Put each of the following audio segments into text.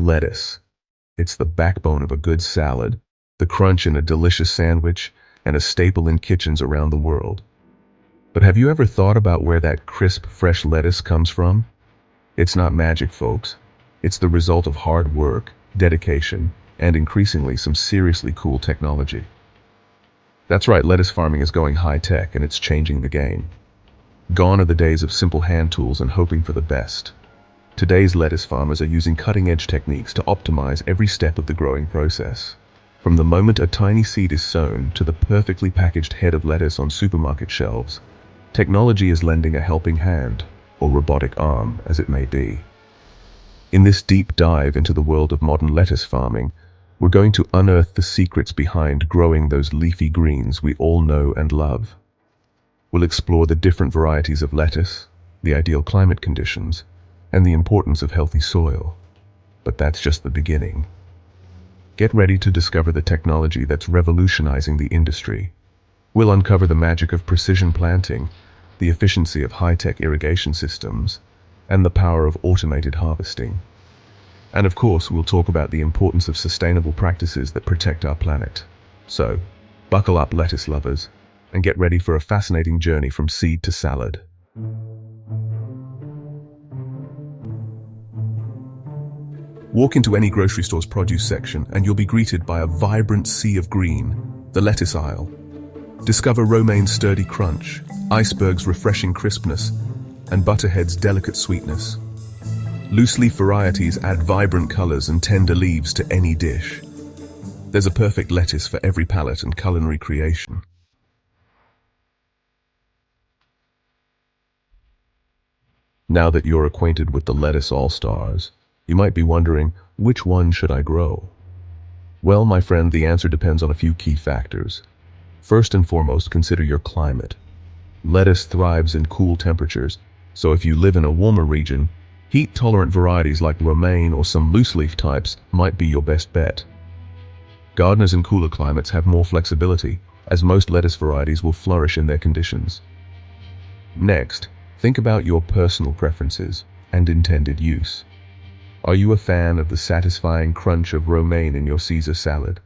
Lettuce. It's the backbone of a good salad, the crunch in a delicious sandwich, and a staple in kitchens around the world. But have you ever thought about where that crisp, fresh lettuce comes from? It's not magic, folks. It's the result of hard work, dedication, and increasingly some seriously cool technology. That's right, lettuce farming is going high-tech and it's changing the game. Gone are the days of simple hand tools and hoping for the best. Today's lettuce farmers are using cutting-edge techniques to optimize every step of the growing process. From the moment a tiny seed is sown to the perfectly packaged head of lettuce on supermarket shelves, technology is lending a helping hand, or robotic arm, as it may be. In this deep dive into the world of modern lettuce farming, we're going to unearth the secrets behind growing those leafy greens we all know and love. We'll explore the different varieties of lettuce, the ideal climate conditions, and the importance of healthy soil. But that's just the beginning. Get ready to discover the technology that's revolutionizing the industry. We'll uncover the magic of precision planting, the efficiency of high-tech irrigation systems, and the power of automated harvesting. And of course, we'll talk about the importance of sustainable practices that protect our planet. So, buckle up, lettuce lovers, and get ready for a fascinating journey from seed to salad. Walk into any grocery store's produce section and you'll be greeted by a vibrant sea of green, the lettuce aisle. Discover Romaine's sturdy crunch, Iceberg's refreshing crispness, and Butterhead's delicate sweetness. Loose leaf varieties add vibrant colors and tender leaves to any dish. There's a perfect lettuce for every palate and culinary creation. Now that you're acquainted with the lettuce all-stars, you might be wondering, which one should I grow? Well, my friend, the answer depends on a few key factors. First and foremost, consider your climate. Lettuce thrives in cool temperatures, so if you live in a warmer region, heat-tolerant varieties like romaine or some loose-leaf types might be your best bet. Gardeners in cooler climates have more flexibility, as most lettuce varieties will flourish in their conditions. Next, think about your personal preferences and intended use. Are you a fan of the satisfying crunch of romaine in your Caesar salad?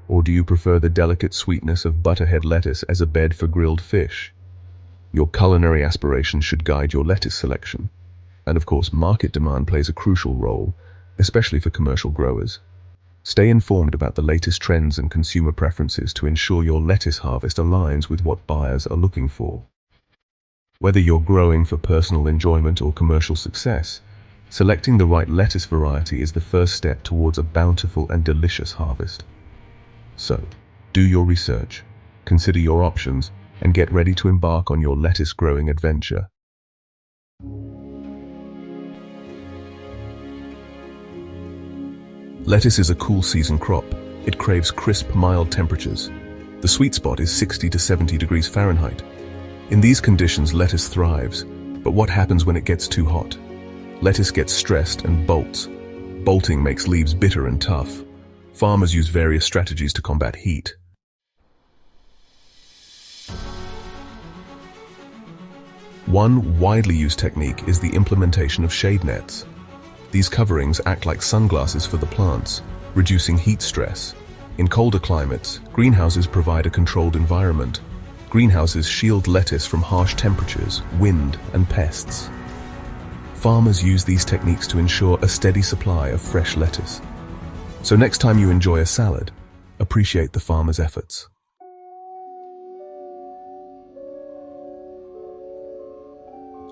Or do you prefer the delicate sweetness of butterhead lettuce as a bed for grilled fish? Your culinary aspirations should guide your lettuce selection. And of course, market demand plays a crucial role, especially for commercial growers. Stay informed about the latest trends and consumer preferences to ensure your lettuce harvest aligns with what buyers are looking for. Whether you're growing for personal enjoyment or commercial success, selecting the right lettuce variety is the first step towards a bountiful and delicious harvest. So, do your research, consider your options, and get ready to embark on your lettuce growing adventure. Lettuce is a cool season crop. It craves crisp, mild temperatures. The sweet spot is 60 to 70 degrees Fahrenheit. In these conditions, lettuce thrives, but what happens when it gets too hot? Lettuce gets stressed and bolts. Bolting makes leaves bitter and tough. Farmers use various strategies to combat heat. One widely used technique is the implementation of shade nets. These coverings act like sunglasses for the plants, reducing heat stress. In colder climates, greenhouses provide a controlled environment. Greenhouses shield lettuce from harsh temperatures, wind, and pests. Farmers use these techniques to ensure a steady supply of fresh lettuce. So next time you enjoy a salad, appreciate the farmer's efforts.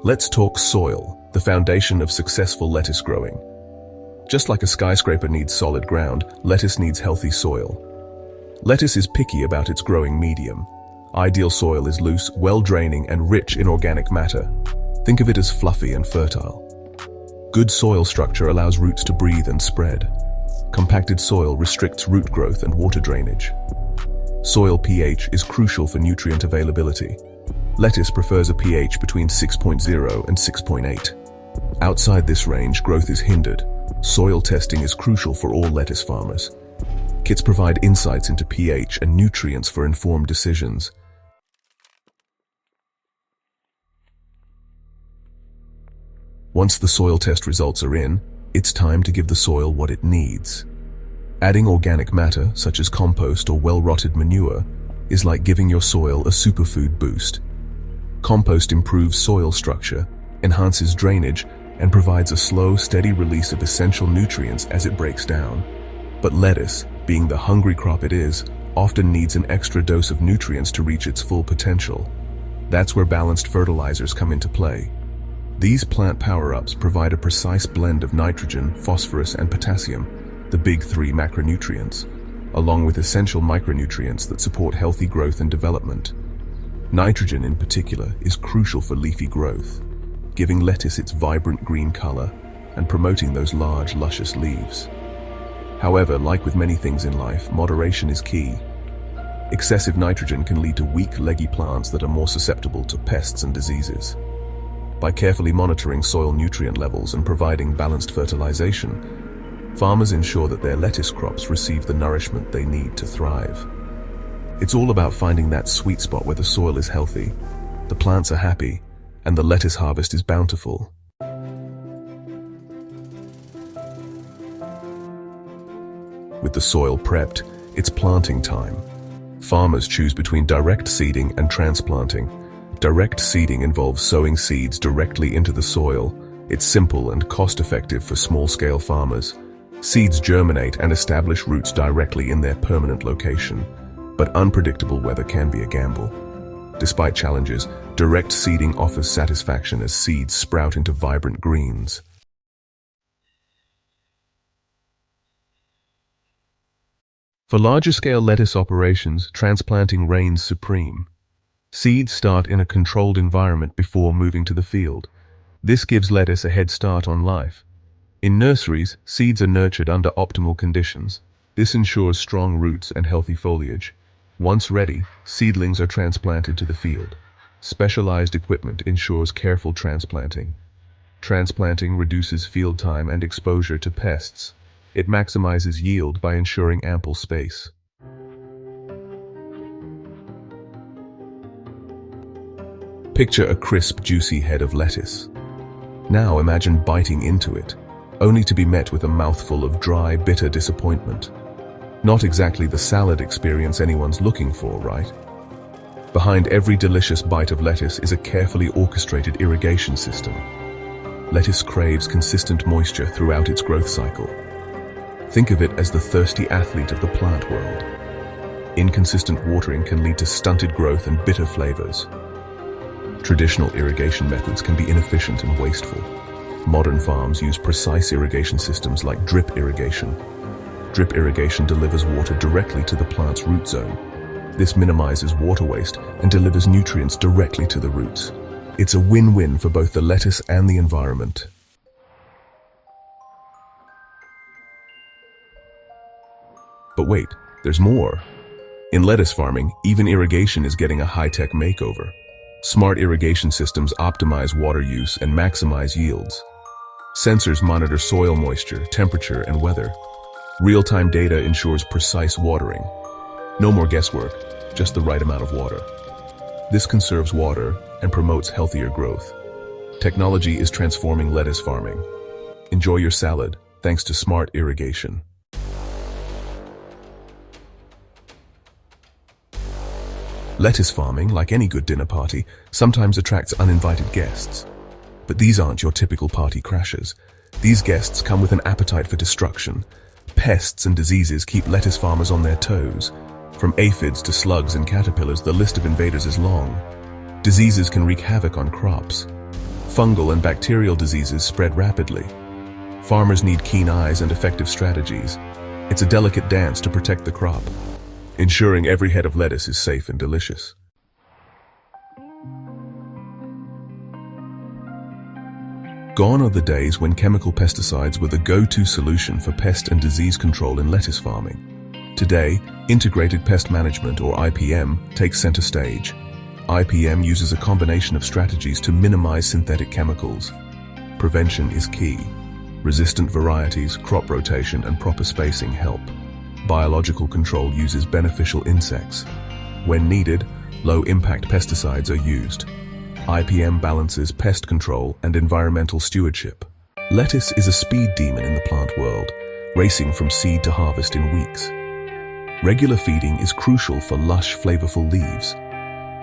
Let's talk soil, the foundation of successful lettuce growing. Just like a skyscraper needs solid ground, lettuce needs healthy soil. Lettuce is picky about its growing medium. Ideal soil is loose, well-draining, and rich in organic matter. Think of it as fluffy and fertile. Good soil structure allows roots to breathe and spread. Compacted soil restricts root growth and water drainage. Soil pH is crucial for nutrient availability. Lettuce prefers a pH between 6.0 and 6.8. Outside this range, growth is hindered. Soil testing is crucial for all lettuce farmers. Kits provide insights into pH and nutrients for informed decisions. Once the soil test results are in, It's time to give the soil what it needs. Adding organic matter, such as compost or well-rotted manure, is like giving your soil a superfood boost. Compost improves soil structure, enhances drainage, and provides a slow, steady release of essential nutrients as it breaks down. But lettuce, being the hungry crop it is, often needs an extra dose of nutrients to reach its full potential. That's where balanced fertilizers come into play. These plant power-ups provide a precise blend of nitrogen, phosphorus, and potassium, the big three macronutrients, along with essential micronutrients that support healthy growth and development. Nitrogen, in particular, is crucial for leafy growth, giving lettuce its vibrant green color and promoting those large, luscious leaves. However, like with many things in life, moderation is key. Excessive nitrogen can lead to weak, leggy plants that are more susceptible to pests and diseases. By carefully monitoring soil nutrient levels and providing balanced fertilization, farmers ensure that their lettuce crops receive the nourishment they need to thrive. It's all about finding that sweet spot where the soil is healthy, the plants are happy, and the lettuce harvest is bountiful. With the soil prepped, it's planting time. Farmers choose between direct seeding and transplanting. Direct seeding involves sowing seeds directly into the soil. It's simple and cost-effective for small-scale farmers. Seeds germinate and establish roots directly in their permanent location, but unpredictable weather can be a gamble. Despite challenges, direct seeding offers satisfaction as seeds sprout into vibrant greens. For larger-scale lettuce operations, transplanting reigns supreme. Seeds start in a controlled environment before moving to the field. This gives lettuce a head start on life. In nurseries, seeds are nurtured under optimal conditions. This ensures strong roots and healthy foliage. Once ready, seedlings are transplanted to the field. Specialized equipment ensures careful transplanting. Transplanting reduces field time and exposure to pests. It maximizes yield by ensuring ample space. Picture a crisp, juicy head of lettuce. Now imagine biting into it, only to be met with a mouthful of dry, bitter disappointment. Not exactly the salad experience anyone's looking for, right? Behind every delicious bite of lettuce is a carefully orchestrated irrigation system. Lettuce craves consistent moisture throughout its growth cycle. Think of it as the thirsty athlete of the plant world. Inconsistent watering can lead to stunted growth and bitter flavors. Traditional irrigation methods can be inefficient and wasteful. Modern farms use precise irrigation systems like drip irrigation. Drip irrigation delivers water directly to the plant's root zone. This minimizes water waste and delivers nutrients directly to the roots. It's a win-win for both the lettuce and the environment. But wait, there's more. In lettuce farming, even irrigation is getting a high-tech makeover. Smart irrigation systems optimize water use and maximize yields. Sensors monitor soil moisture, temperature, and weather. Real-time data ensures precise watering. No more guesswork, just the right amount of water. This conserves water and promotes healthier growth. Technology is transforming lettuce farming. Enjoy your salad, thanks to smart irrigation. Lettuce farming, like any good dinner party, sometimes attracts uninvited guests. But these aren't your typical party crashers. These guests come with an appetite for destruction. Pests and diseases keep lettuce farmers on their toes. From aphids to slugs and caterpillars, the list of invaders is long. Diseases can wreak havoc on crops. Fungal and bacterial diseases spread rapidly. Farmers need keen eyes and effective strategies. It's a delicate dance to protect the crop, ensuring every head of lettuce is safe and delicious. Gone are the days when chemical pesticides were the go-to solution for pest and disease control in lettuce farming. Today, integrated pest management, or IPM, takes center stage. IPM uses a combination of strategies to minimize synthetic chemicals. Prevention is key. Resistant varieties, crop rotation, and proper spacing help. Biological control uses beneficial insects. When needed, low-impact pesticides are used. IPM balances pest control and environmental stewardship. Lettuce is a speed demon in the plant world, racing from seed to harvest in weeks. Regular feeding is crucial for lush, flavorful leaves.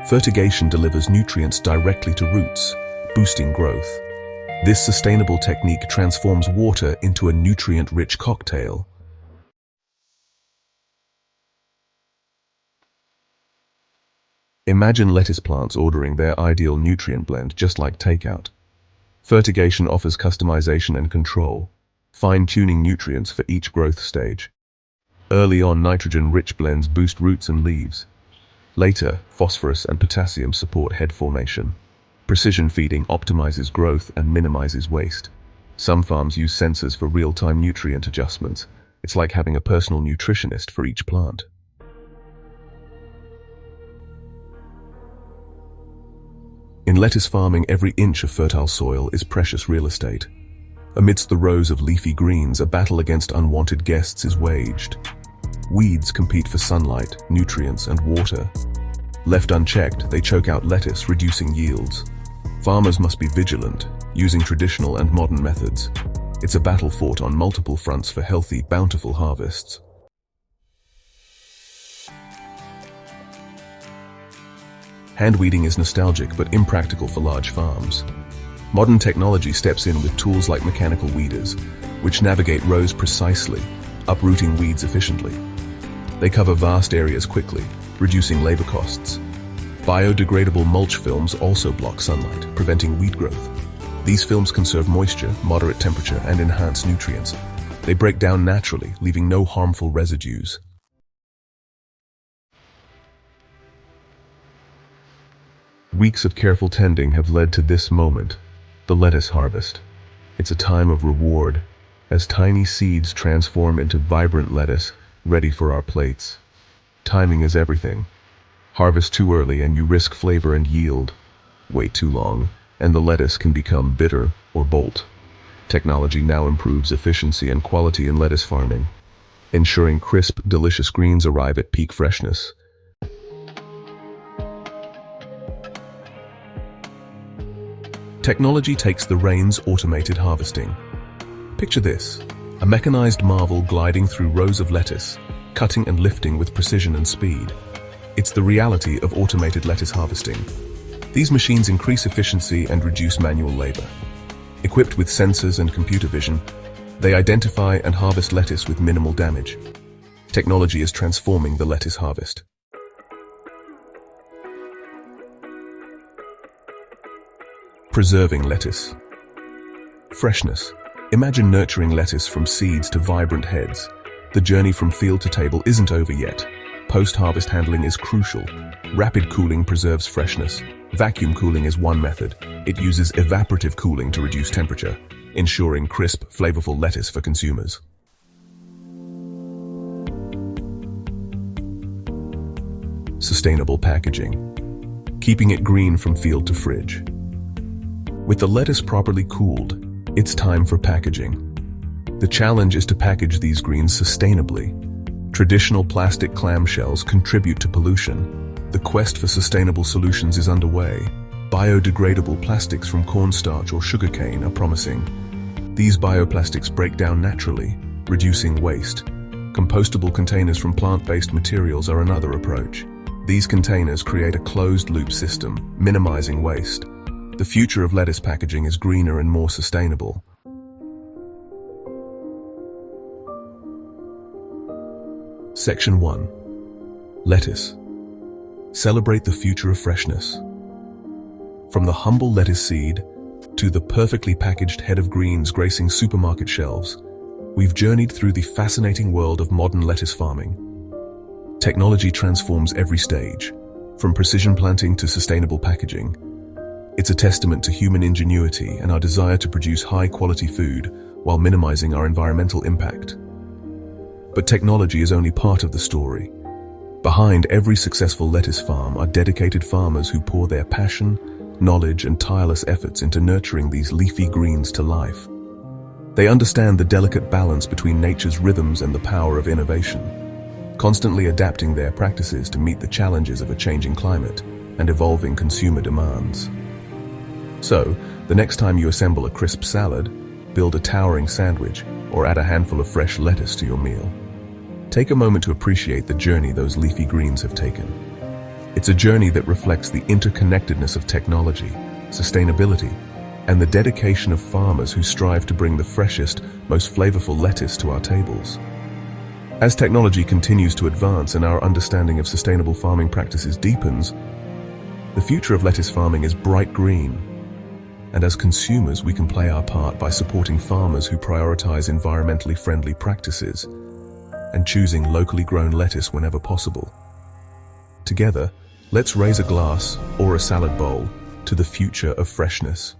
Fertigation delivers nutrients directly to roots, boosting growth. This sustainable technique transforms water into a nutrient-rich cocktail. Imagine lettuce plants ordering their ideal nutrient blend just like takeout. Fertigation offers customization and control, fine-tuning nutrients for each growth stage. Early on, nitrogen-rich blends boost roots and leaves. Later, phosphorus and potassium support head formation. Precision feeding optimizes growth and minimizes waste. Some farms use sensors for real-time nutrient adjustments. It's like having a personal nutritionist for each plant. In lettuce farming, every inch of fertile soil is precious real estate. Amidst the rows of leafy greens, a battle against unwanted guests is waged. Weeds compete for sunlight, nutrients, and water. Left unchecked, they choke out lettuce, reducing yields. Farmers must be vigilant, using traditional and modern methods. It's a battle fought on multiple fronts for healthy, bountiful harvests. Hand weeding is nostalgic but impractical for large farms. Modern technology steps in with tools like mechanical weeders, which navigate rows precisely, uprooting weeds efficiently. They cover vast areas quickly, reducing labor costs. Biodegradable mulch films also block sunlight, preventing weed growth. These films conserve moisture, moderate temperature, and enhance nutrients. They break down naturally, leaving no harmful residues. Weeks of careful tending have led to this moment, the lettuce harvest. It's a time of reward, as tiny seeds transform into vibrant lettuce, ready for our plates. Timing is everything. Harvest too early and you risk flavor and yield. Wait too long, and the lettuce can become bitter or bolt. Technology now improves efficiency and quality in lettuce farming, ensuring crisp, delicious greens arrive at peak freshness. Technology takes the reins, automated harvesting. Picture this, a mechanized marvel gliding through rows of lettuce, cutting and lifting with precision and speed. It's the reality of automated lettuce harvesting. These machines increase efficiency and reduce manual labor. Equipped with sensors and computer vision, they identify and harvest lettuce with minimal damage. Technology is transforming the lettuce harvest. Preserving lettuce. Freshness. Imagine nurturing lettuce from seeds to vibrant heads. The journey from field to table isn't over yet. Post-harvest handling is crucial. Rapid cooling preserves freshness. Vacuum cooling is one method. It uses evaporative cooling to reduce temperature, ensuring crisp, flavorful lettuce for consumers. Sustainable packaging. Keeping it green from field to fridge. With the lettuce properly cooled, it's time for packaging. The challenge is to package these greens sustainably. Traditional plastic clamshells contribute to pollution. The quest for sustainable solutions is underway. Biodegradable plastics from cornstarch or sugarcane are promising. These bioplastics break down naturally, reducing waste. Compostable containers from plant-based materials are another approach. These containers create a closed-loop system, minimizing waste. The future of lettuce packaging is greener and more sustainable. Section 1. Lettuce. Celebrate the future of freshness. From the humble lettuce seed to the perfectly packaged head of greens gracing supermarket shelves, we've journeyed through the fascinating world of modern lettuce farming. Technology transforms every stage, from precision planting to sustainable packaging. It's a testament to human ingenuity and our desire to produce high-quality food while minimizing our environmental impact. But technology is only part of the story. Behind every successful lettuce farm are dedicated farmers who pour their passion, knowledge, and tireless efforts into nurturing these leafy greens to life. They understand the delicate balance between nature's rhythms and the power of innovation, constantly adapting their practices to meet the challenges of a changing climate and evolving consumer demands. So, the next time you assemble a crisp salad, build a towering sandwich, or add a handful of fresh lettuce to your meal. Take a moment to appreciate the journey those leafy greens have taken. It's a journey that reflects the interconnectedness of technology, sustainability, and the dedication of farmers who strive to bring the freshest, most flavorful lettuce to our tables. As technology continues to advance and our understanding of sustainable farming practices deepens, the future of lettuce farming is bright green. And as consumers, we can play our part by supporting farmers who prioritize environmentally friendly practices and choosing locally grown lettuce whenever possible. Together, let's raise a glass or a salad bowl to the future of freshness.